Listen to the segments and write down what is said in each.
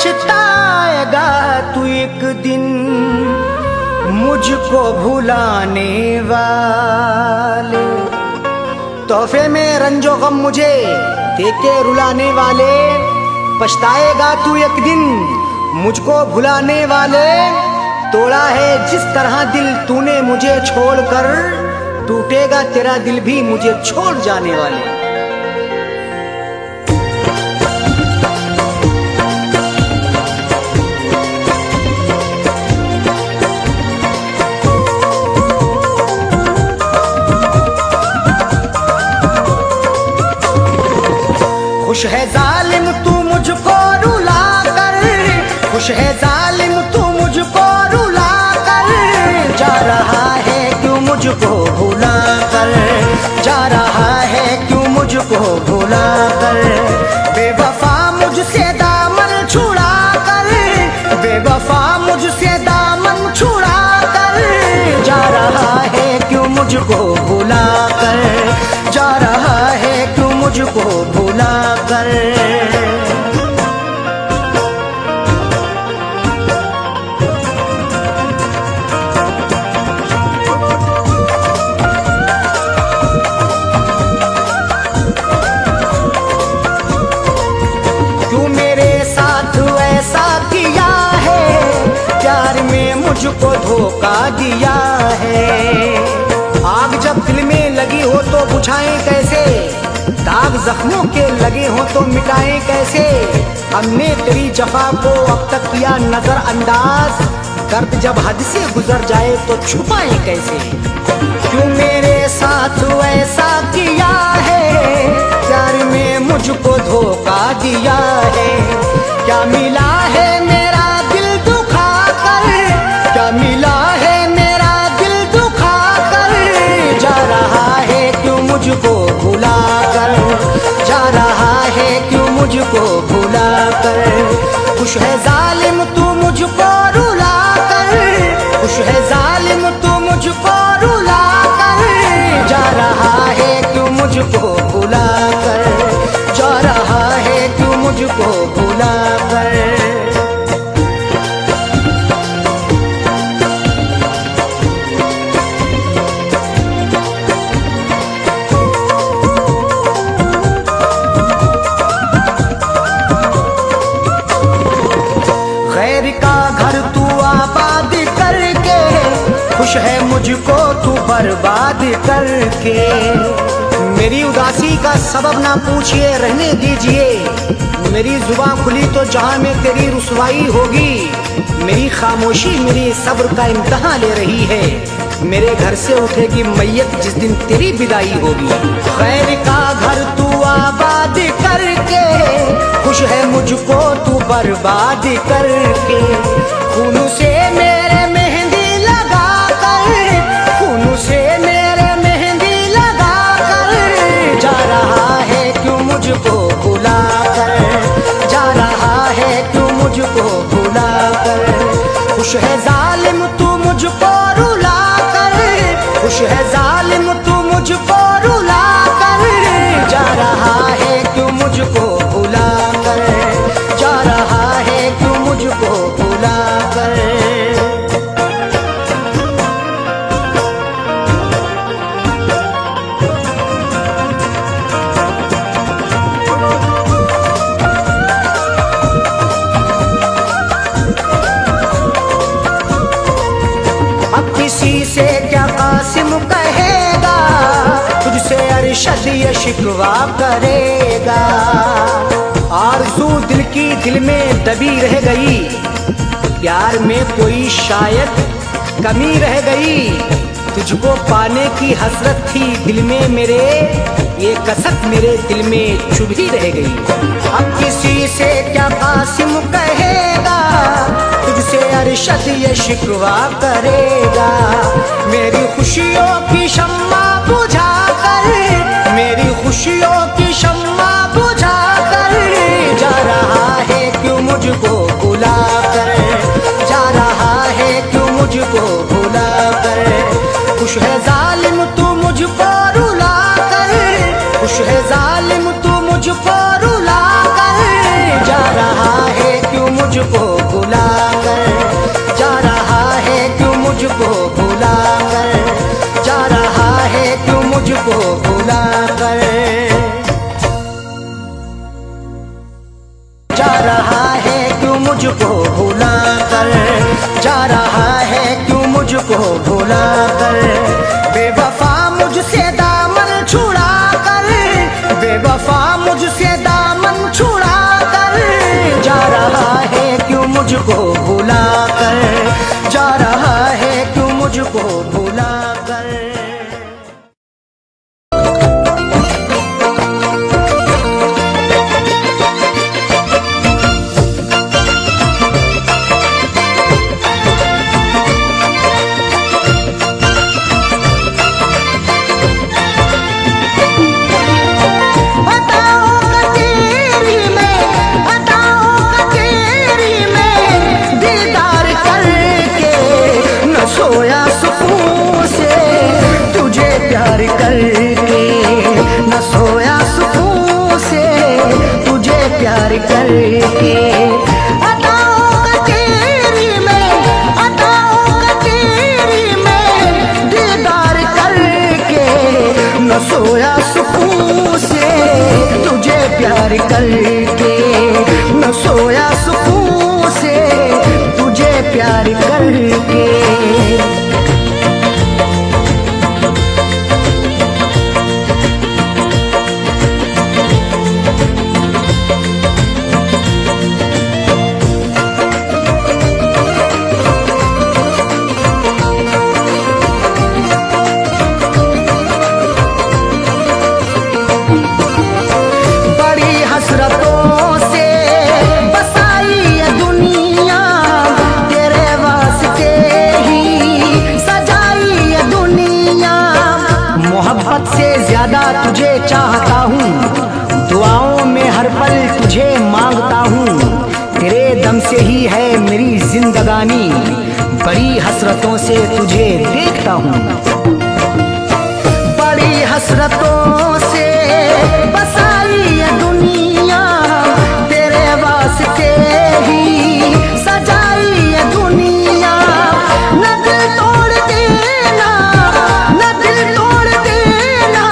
पछताएगा तू एक दिन मुझको भुलाने वाले। तोहफे में रंजो गम मुझे देके रुलाने वाले, पछताएगा तू एक दिन मुझको भुलाने वाले। तोड़ा है जिस तरह दिल तूने मुझे छोड़कर, टूटेगा तेरा दिल भी मुझे छोड़ जाने वाले। खुश है जालिम तू मुझको रुला कर, खुश है जालिम तू मुझको रुला कर, जा रहा है क्यों मुझको भुला कर, जा रहा है क्यों मुझको भुला कर। बेवफा मुझसे दामन छुड़ा कर, बेवफा मुझसे दामन छुड़ा कर, जा रहा है क्यों मुझको भुला कर, जा रहा है क्यों मुझको भुला कर। क्यों मेरे साथ ऐसा किया है, प्यार में मुझको धोखा दिया है। आग जब दिल में लगी हो तो बुझाएं कैसे, दाग जख्मों के लगे हो तो मिटाएं कैसे। हमने तेरी जफा को अब तक किया नजरअंदाज, दर्द जब हद से गुजर जाए तो छुपाएं कैसे। क्यों मेरे साथ ऐसा किया है, प्यार में मुझको धोखा दिया है। क्या मिला है मेरा दिल दुखा कर, क्या मिला है मेरा दिल दुखा कर, जा रहा है क्यों मुझको भुला कर, जा रहा है क्यों मुझको भुला कर। खुश है जालिम तू मुझको रुला कर, खुश है जालिम तू मुझको रुला कर, जा रहा है क्यों मुझको भुला कर, जा रहा है क्यों मुझको भुला कर। खुश है मुझको तू बर्बाद करके। मेरी उदासी का सबब ना पूछिए, रहने दीजिए। मेरी जुबान खुली तो जहां में तेरी रुसवाई होगी। मेरी खामोशी मेरी सब्र का इम्तहान ले रही है। मेरे घर से उठेगी मैयत जिस दिन तेरी विदाई होगी। खैर का घर तू आबाद करके, खुश है मुझको तू बर्बाद करके। खून से मेरे मेहंदी लगा कर, खून से मेरे मेहंदी लगा कर, जा रहा है क्यों मुझको भुला कर, जा रहा है क्यों मुझको भुला कर। खुश है जालिम तू मुझको रुला कर, खुश है जालिम तू मुझको रुला कर, जा रहा है क्यों मुझको भुला कर, जा रहा है क्यों मुझको भुला कर। अब किसी से क्या कासिम कहेगा, तुझसे अरशद ये शिकवा करेगा। आरज़ू दिल की दिल में दबी रह गई, प्यार में कोई शायद कमी रह गई। तुझको पाने की हसरत थी दिल में मेरे, ये कसक मेरे दिल में चुभी रह गई। अब किसी से क्या कासिम कहेगा, तुझसे अरशद ये शिकवा करेगा। मेरी खुशियों की शम्मा बुझा कर, मेरी खुशियों की शम्मा बुझा कर, जा रहा है क्यों मुझको भुला कर, जा रहा है क्यों मुझको भुला कर। खुश है जालिम तू मुझको रुला कर, खुश है जालिम तू मुझको रुला कर, जा रहा है क्यों मुझको जा रहा है क्यों मुझको भुला कर, बेवफा मुझसे दामन छुड़ा कर, बेवफा मुझसे दामन छुड़ा कर, जा रहा है क्यों मुझको भुला कर, जा रहा है क्यों मुझको भुला कर। सोया सुकून से तुझे प्यार करके, न सोया सुकून से तुझे प्यार करके, अदाओं का तेरी में, अदाओं का तेरी में दीदार करके, न सोया सुकून से तुझे प्यार करके, न सोया सुकून से तुझे प्यार करके। तुझे चाहता हूँ, दुआओं में हर पल तुझे मांगता हूँ, तेरे दम से ही है मेरी जिंदगानी, बड़ी हसरतों से तुझे देखता हूँ, बड़ी हसरतों से बसाई ये दुनिया, तेरे वास्ते ही सजाई ये दुनिया, न दिल तोड़ देना, न दिल तोड़ देना,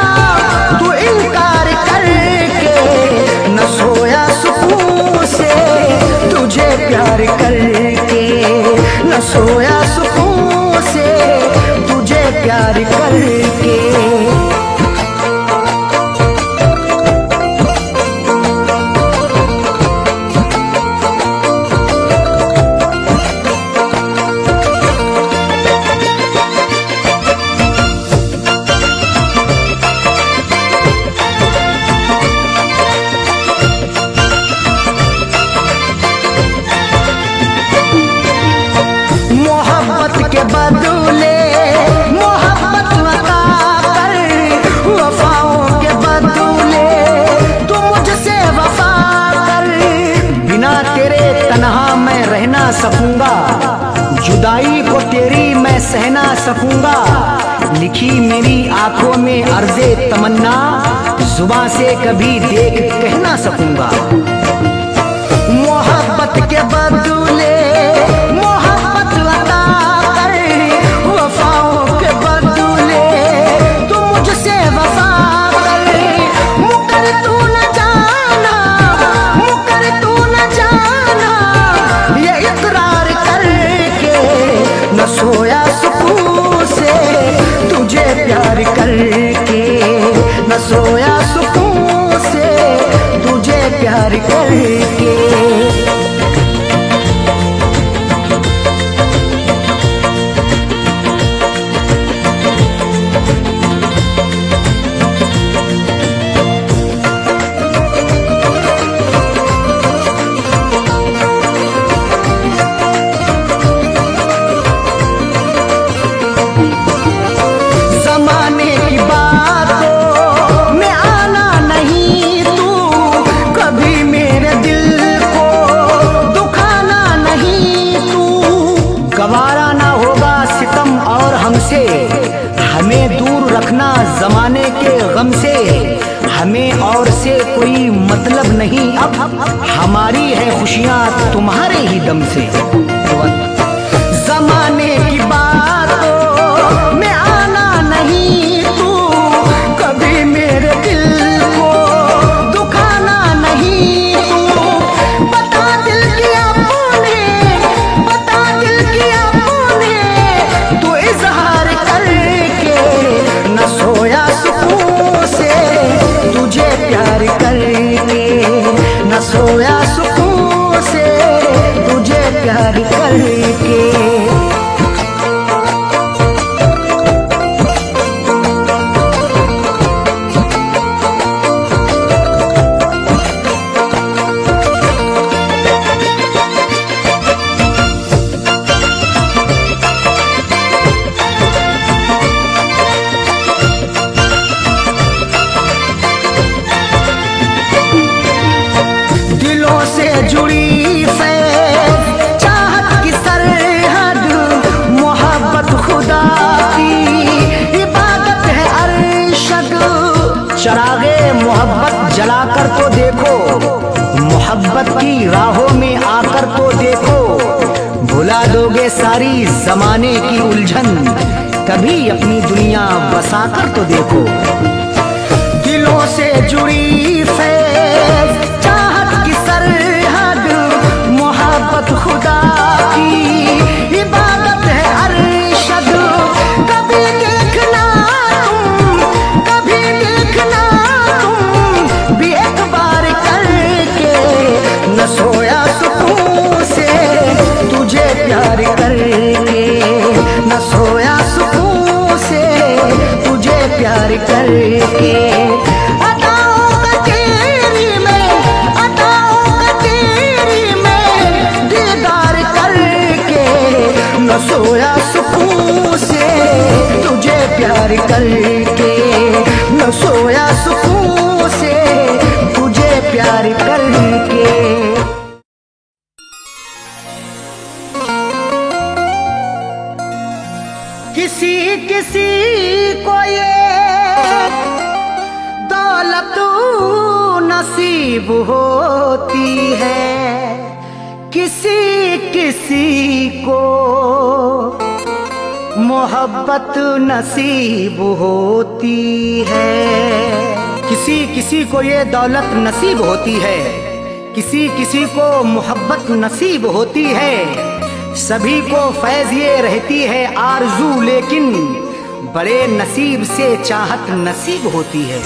तू इनकार करके, न सोया सुकून से तुझे प्यार करके, न सोया सुकून से तुझे प्यार करके। के बदले मोहब्बत अता कर, वफाओं के बदले तू मुझसे वफा कर, बिना तेरे तन्हा मैं रह ना सकूंगा, जुदाई को तेरी मैं सह ना सकूंगा, लिखी मेरी आंखों में अर्ज़े तमन्ना, जुबां से कभी देख कह ना सकूंगा, मोहब्बत के बदले सोया सुकून से तुझे प्यार करके, न सोया सुकून से तुझे प्यार करके। गवारा ना होगा सितम और हमसे, हमें दूर रखना जमाने के गम से, हमें और से कोई मतलब नहीं अब, हमारी है खुशियाँ तुम्हारे ही दम से, जमाने की बातों में आना नहीं तू, कभी मेरे दिल को दुखाना नहीं तू, बता दिल की अपने, बता दिल की गई जमाने की उलझन, कभी अपनी दुनिया बसाकर तो देखो। दिलों से जुड़ी फैज़ चाहत की सरहद, मोहब्बत खुदा की इबादत है अरशद। कभी देखना तुम, कभी देखना तुम भी एक बार करके, न सोया सुकून से तुझे प्यार करके, न सोया सुकून से तुझे प्यार करके। अदाओं का तेरी में, अदाओं का तेरी में दीदार करके, न सोया सुकून से तुझे प्यार करके, न सोया सुकून से तुझे प्यार करके। किसी किसी को ये दौलत नसीब होती है, किसी किसी को मोहब्बत नसीब होती है। किसी किसी को ये दौलत नसीब होती है, किसी किसी को मोहब्बत नसीब होती है। सभी को फैज़ ये रहती है आरज़ू, लेकिन बड़े नसीब से चाहत नसीब होती है।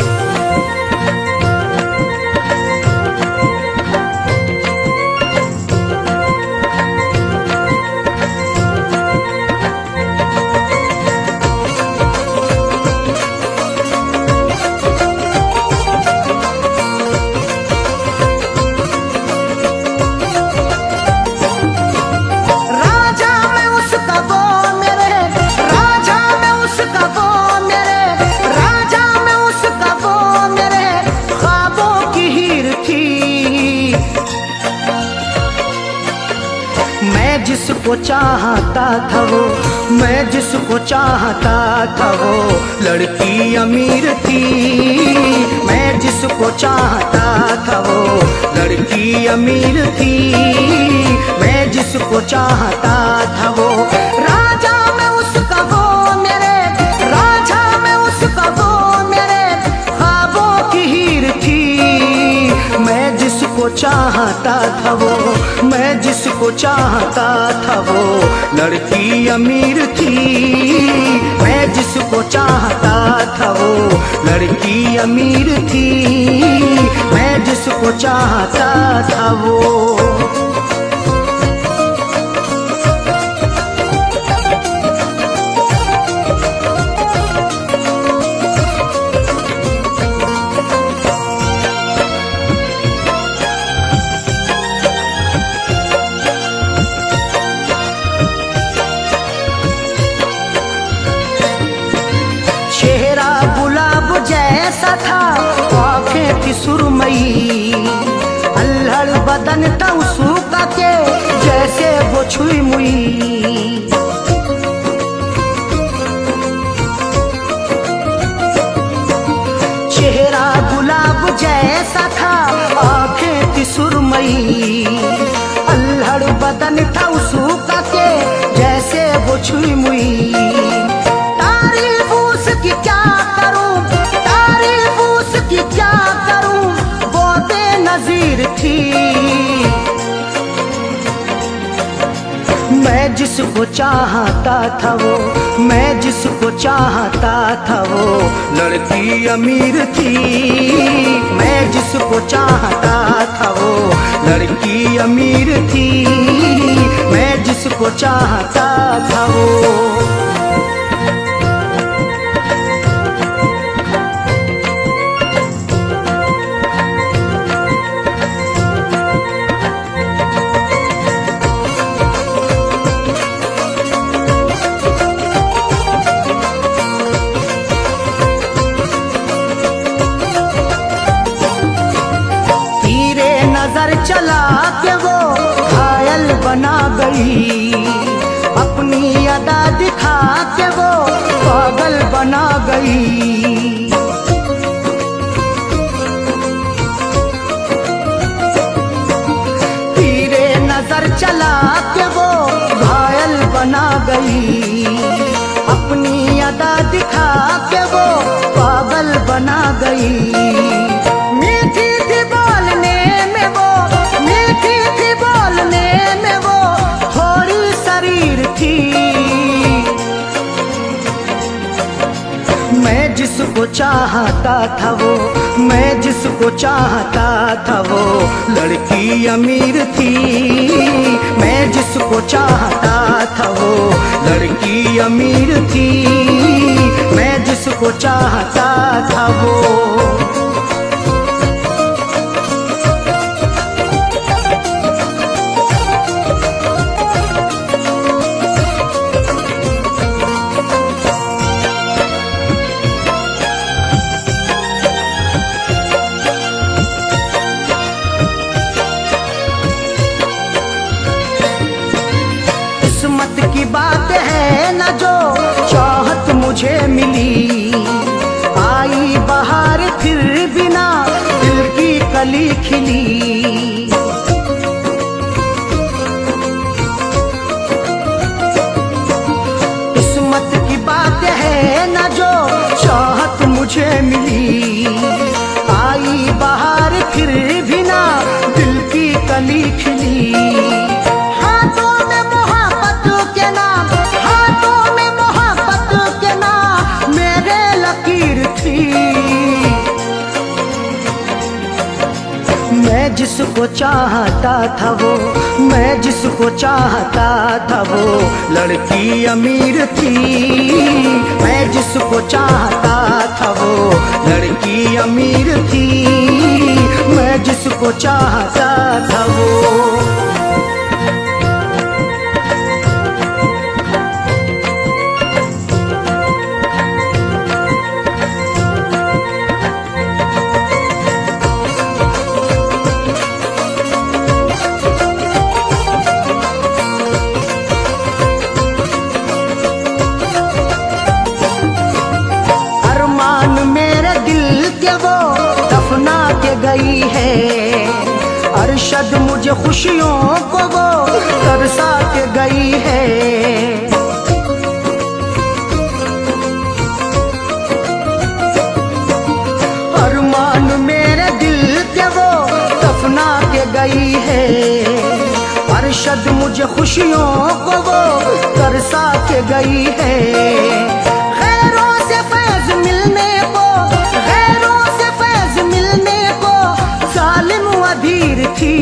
जिसको चाहता था वो, मैं जिसको चाहता था वो लड़की अमीर थी। मैं जिसको चाहता था वो लड़की अमीर थी। मैं जिसको चाहता था वो राजा में उसका वो मेरे, राजा में उसका वो मेरे ख्वाबों की हीर थी। मैं जिसको चाहता था वो, मैं जिसको चाहता था वो लड़की अमीर थी। मैं जिसको चाहता था वो लड़की अमीर थी। मैं जिसको चाहता था वो। जैसा था आँखें थी सुरमई, अल्हड़ बदन था उसका के जैसे वो छुई मुई। चेहरा गुलाब जैसा था आँखें थी सुरमई, अल्हड़ बदन था उसका के जैसे वो छुई मुई। तारीफ उसकी क्या करूं, क्या करूं वो बेनज़ीर थी। मैं जिसको चाहता था वो, मैं जिसको चाहता था वो लड़की अमीर थी। मैं जिसको चाहता था वो लड़की अमीर थी। मैं जिसको चाहता था वो। चला के वो घायल बना गई, अपनी अदा दिखा के वो पागल बना गई। तीरे नजर चला के वो घायल बना गई, अपनी अदा दिखा के वो पागल बना गई। मीठी थी बोलने में वो, मीठी थी बोलने में वो, थोड़ी शरीर थी। मैं जिसको चाहता था वो, मैं जिसको चाहता था वो लड़की अमीर थी। मैं जिसको चाहता था वो लड़की अमीर थी। मैं जिसको चाहता था वो। किस्मत की बात है न जो चाहत मुझे मिली, आई बहार फिर बिना दिल की कली खिली। किस्मत की बात है न जो चाहत मुझे मिली, आई बहार फिर बिना दिल की कली खिली। मैं जिसको चाहता था वो, मैं जिसको चाहता था वो लड़की अमीर थी। मैं जिसको चाहता था वो लड़की अमीर थी। मैं जिसको चाहता था वो। दफना के गई है अरशद मुझे खुशियों को वो तरसा के गई है। अरमान मेरे दिल के वो दफना के गई है अरशद मुझे खुशियों को वो तरसा के गई है। खैरों से फैज मिलने को, थी।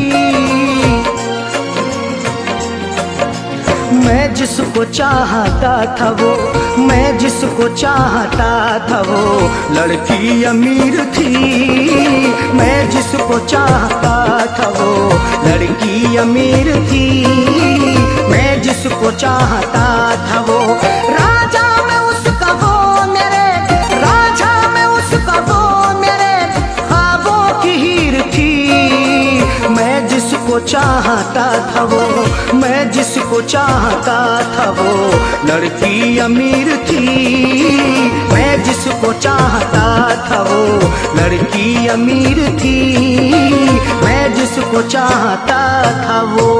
मैं जिसको चाहता था वो, मैं जिसको चाहता था वो लड़की अमीर थी। मैं जिसको चाहता था वो लड़की अमीर थी। मैं जिसको चाहता था वो राजा में उसका वो मेरे, राजा में उसका वो मेरे ख्वाबों की हीर थी। मैं जिसको चाहता था वो, मैं जिसको चाहता था वो लड़की अमीर थी। मैं जिसको चाहता था वो लड़की अमीर थी। मैं जिसको चाहता था वो